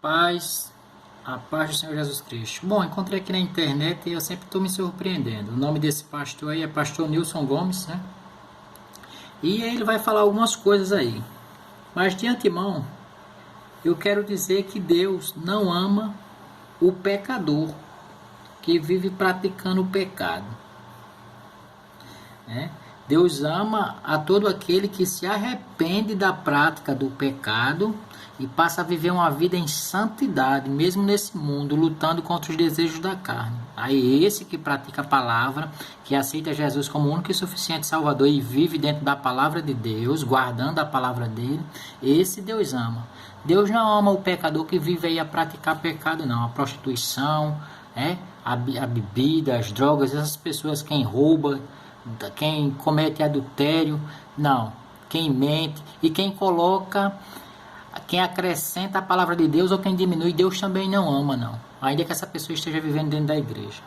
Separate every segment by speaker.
Speaker 1: Paz, a paz do Senhor Jesus Cristo. Bom, encontrei aqui na internet e eu sempre estou me surpreendendo. O nome desse pastor aí é Pastor Nilson Gomes, né? E ele vai falar algumas coisas aí. Mas de antemão, eu quero dizer que Deus não ama o pecador que vive praticando o pecado, né? Deus ama a todo aquele que se arrepende da prática do pecado e passa a viver uma vida em santidade, mesmo nesse mundo, lutando contra os desejos da carne. Aí esse que pratica a palavra, que aceita Jesus como o único e suficiente Salvador e vive dentro da palavra de Deus, guardando a palavra dele, esse Deus ama. Deus não ama o pecador que vive aí a praticar pecado, não. A prostituição, a bebida, as drogas, essas pessoas, quem rouba, quem comete adultério, não. Quem mente e quem acrescenta a palavra de Deus ou quem diminui, Deus também não ama, não. Ainda que essa pessoa esteja vivendo dentro da igreja.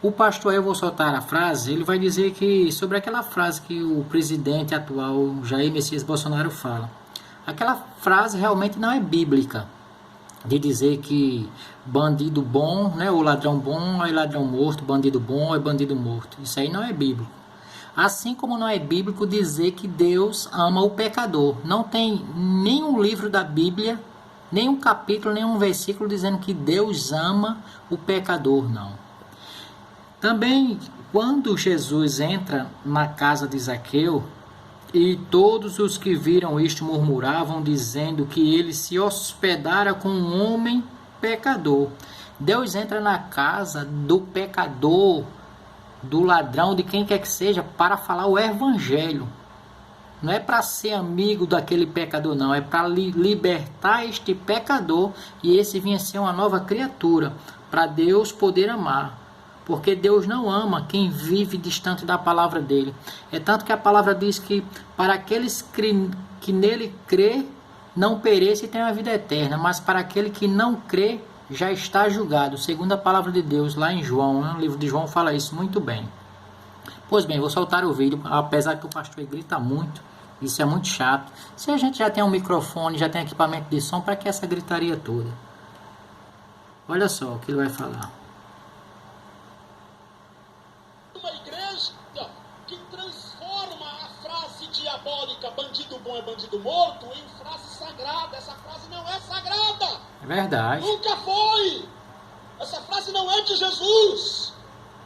Speaker 1: O pastor, eu vou soltar a frase, ele vai dizer que, sobre aquela frase que o presidente atual, Jair Messias Bolsonaro, fala. Aquela frase realmente não é bíblica, de dizer que bandido bom, né, o ladrão bom é ladrão morto, bandido bom é bandido morto. Isso aí não é bíblico. Assim como não é bíblico dizer que Deus ama o pecador. Não tem nenhum livro da Bíblia, nenhum capítulo, nenhum versículo dizendo que Deus ama o pecador, não. Também, quando Jesus entra na casa de Zaqueu, e todos os que viram isto murmuravam, dizendo que ele se hospedara com um homem pecador. Deus entra na casa do pecador, do ladrão, de quem quer que seja, para falar o evangelho. Não é para ser amigo daquele pecador, não. É para libertar este pecador e esse vinha ser uma nova criatura, para Deus poder amar. Porque Deus não ama quem vive distante da palavra dele. É tanto que a palavra diz que para aqueles que nele crê, não pereça e tenha a vida eterna. Mas para aquele que não crê, já está julgado. Segundo a palavra de Deus, lá em João, né? O livro de João fala isso muito bem. Pois bem, vou soltar o vídeo, apesar que o pastor grita muito. Isso é muito chato. Se a gente já tem um microfone, já tem equipamento de som, para que essa gritaria toda? Olha só o que ele vai falar.
Speaker 2: Uma igreja que transforma a frase diabólica bandido bom é bandido morto em frase sagrada. Essa frase não é sagrada.
Speaker 1: É verdade.
Speaker 2: Nunca foi. Essa frase não é de Jesus.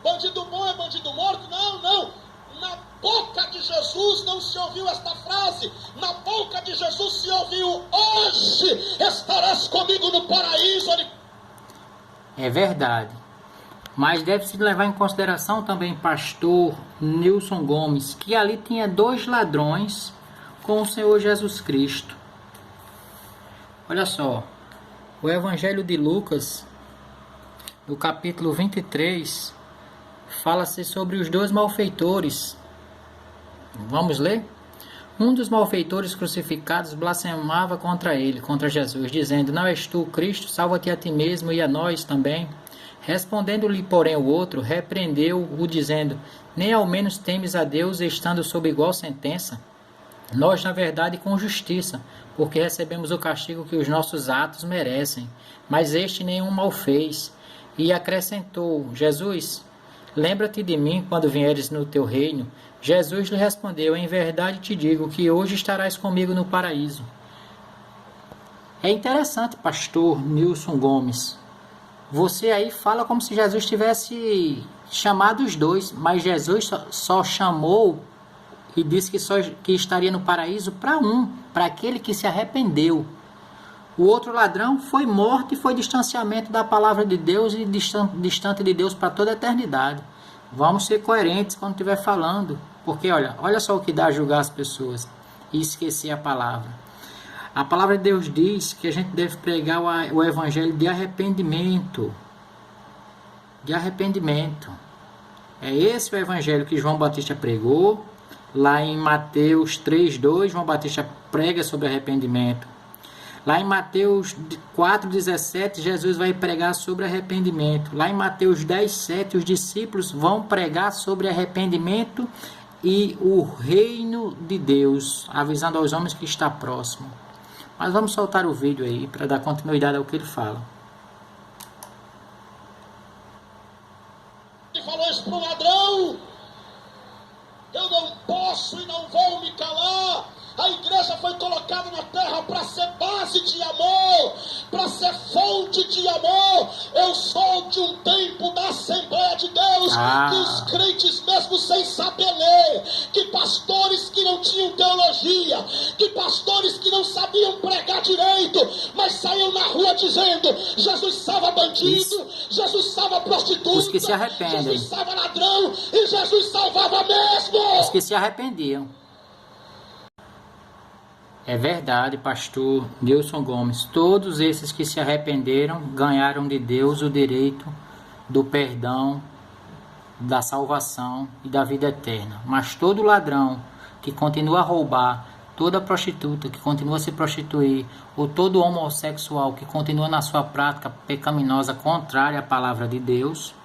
Speaker 2: Bandido bom é bandido morto. Não. Na boca de Jesus não se ouviu esta frase. Na boca de Jesus se ouviu: hoje estarás comigo no paraíso.
Speaker 1: É verdade. Mas deve-se levar em consideração também, pastor Nilson Gomes, que ali tinha 2 ladrões com o Senhor Jesus Cristo. Olha só, o Evangelho de Lucas, no capítulo 23, fala-se sobre os 2 malfeitores. Vamos ler? Um dos malfeitores crucificados blasfemava contra ele, contra Jesus, dizendo: não és tu o Cristo? Salva-te a ti mesmo e a nós também. Respondendo-lhe, porém, o outro, repreendeu-o, dizendo: nem ao menos temes a Deus, estando sob igual sentença? Nós, na verdade, com justiça, porque recebemos o castigo que os nossos atos merecem. Mas este nenhum mal fez. E acrescentou: Jesus, lembra-te de mim quando vieres no teu reino. Jesus lhe respondeu: em verdade te digo que hoje estarás comigo no paraíso. É interessante, pastor Nilson Gomes. Você aí fala como se Jesus tivesse chamado os 2, mas Jesus só chamou e disse que estaria no paraíso para para aquele que se arrependeu. O outro ladrão foi morto e foi distanciamento da palavra de Deus e distante de Deus para toda a eternidade. Vamos ser coerentes quando estiver falando, porque olha só o que dá a julgar as pessoas e esquecer a palavra. A palavra de Deus diz que a gente deve pregar o evangelho de arrependimento. De arrependimento. É esse o evangelho que João Batista pregou. Lá em Mateus 3:2, João Batista prega sobre arrependimento. Lá em Mateus 4:17, Jesus vai pregar sobre arrependimento. Lá em Mateus 10:7, os discípulos vão pregar sobre arrependimento e o reino de Deus, avisando aos homens que está próximo. Mas vamos soltar o vídeo aí para dar continuidade ao que ele fala.
Speaker 2: E falou isso para o ladrão: eu não posso e não vou me calar. A igreja foi colocada na terra para ser base de amor, para ser fonte de amor. Eu sou de um tempo da Assembleia de Deus, que os crentes mesmo sem saber ler, que pastores que não tinham teologia, que pastores que não sabiam pregar direito, mas saíam na rua dizendo: Jesus salva bandido, Jesus salva prostituta,
Speaker 1: os que se arrependem,
Speaker 2: Jesus salva ladrão, e Jesus salvava mesmo.
Speaker 1: Os que se arrependiam. É verdade, pastor Nilson Gomes. Todos esses que se arrependeram ganharam de Deus o direito do perdão, da salvação e da vida eterna. Mas todo ladrão que continua a roubar, toda prostituta que continua a se prostituir, ou todo homossexual que continua na sua prática pecaminosa contrária à palavra de Deus,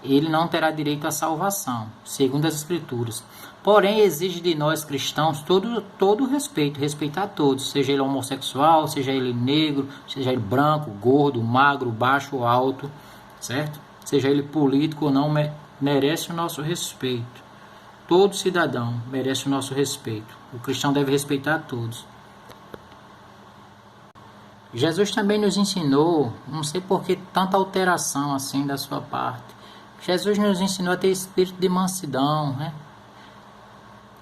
Speaker 1: ele não terá direito à salvação, segundo as Escrituras. Porém, exige de nós cristãos todo respeito, respeitar a todos, seja ele homossexual, seja ele negro, seja ele branco, gordo, magro, baixo ou alto, certo? Seja ele político ou não, merece o nosso respeito. Todo cidadão merece o nosso respeito. O cristão deve respeitar a todos. Jesus também nos ensinou, não sei por que tanta alteração assim da sua parte. Jesus nos ensinou a ter espírito de mansidão, né?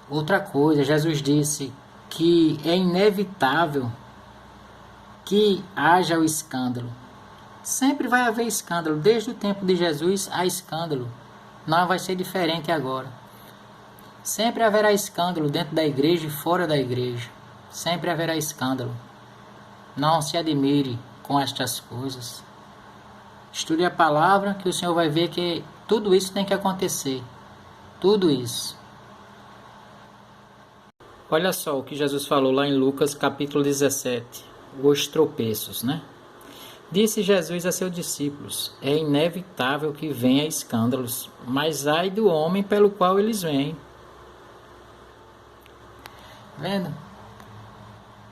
Speaker 1: Outra coisa, Jesus disse que é inevitável que haja o escândalo. Sempre vai haver escândalo. Desde o tempo de Jesus há escândalo. Não vai ser diferente agora. Sempre haverá escândalo dentro da igreja e fora da igreja. Sempre haverá escândalo. Não se admire com estas coisas. Estude a palavra que o Senhor vai ver que tudo isso tem que acontecer. Tudo isso. Olha só o que Jesus falou lá em Lucas capítulo 17. Os tropeços, né? Disse Jesus a seus discípulos: é inevitável que venha escândalos, mas ai do homem pelo qual eles vêm. Vendo?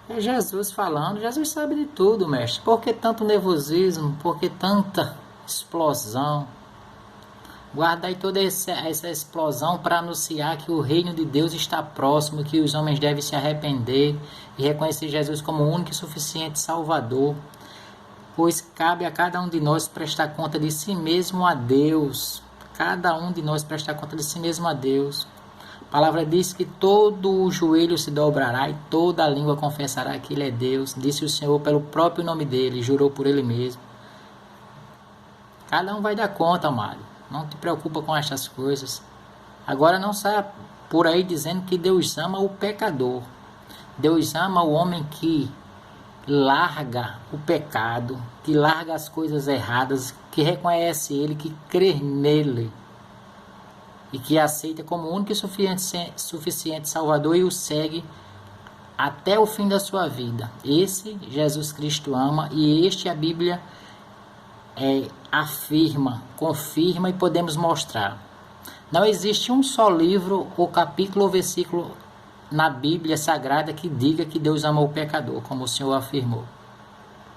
Speaker 1: É Jesus falando. Jesus sabe de tudo, mestre. Por que tanto nervosismo? Por que tanta explosão? Guarda aí toda essa explosão para anunciar que o reino de Deus está próximo, que os homens devem se arrepender e reconhecer Jesus como o único e suficiente Salvador. Pois cabe a cada um de nós prestar conta de si mesmo a Deus. Cada um de nós prestar conta de si mesmo a Deus. A palavra diz que todo o joelho se dobrará e toda a língua confessará que Ele é Deus. Disse o Senhor pelo próprio nome dEle, jurou por Ele mesmo. Cada um vai dar conta, amado. Não te preocupa com estas coisas. Agora não saia por aí dizendo que Deus ama o pecador. Deus ama o homem que larga o pecado, que larga as coisas erradas, que reconhece Ele, que crê nele e que aceita como único e suficiente Salvador e o segue até o fim da sua vida. Esse Jesus Cristo ama e este a Bíblia afirma, confirma e podemos mostrar. Não existe um só livro, ou capítulo ou versículo na Bíblia Sagrada que diga que Deus ama o pecador, como o Senhor afirmou.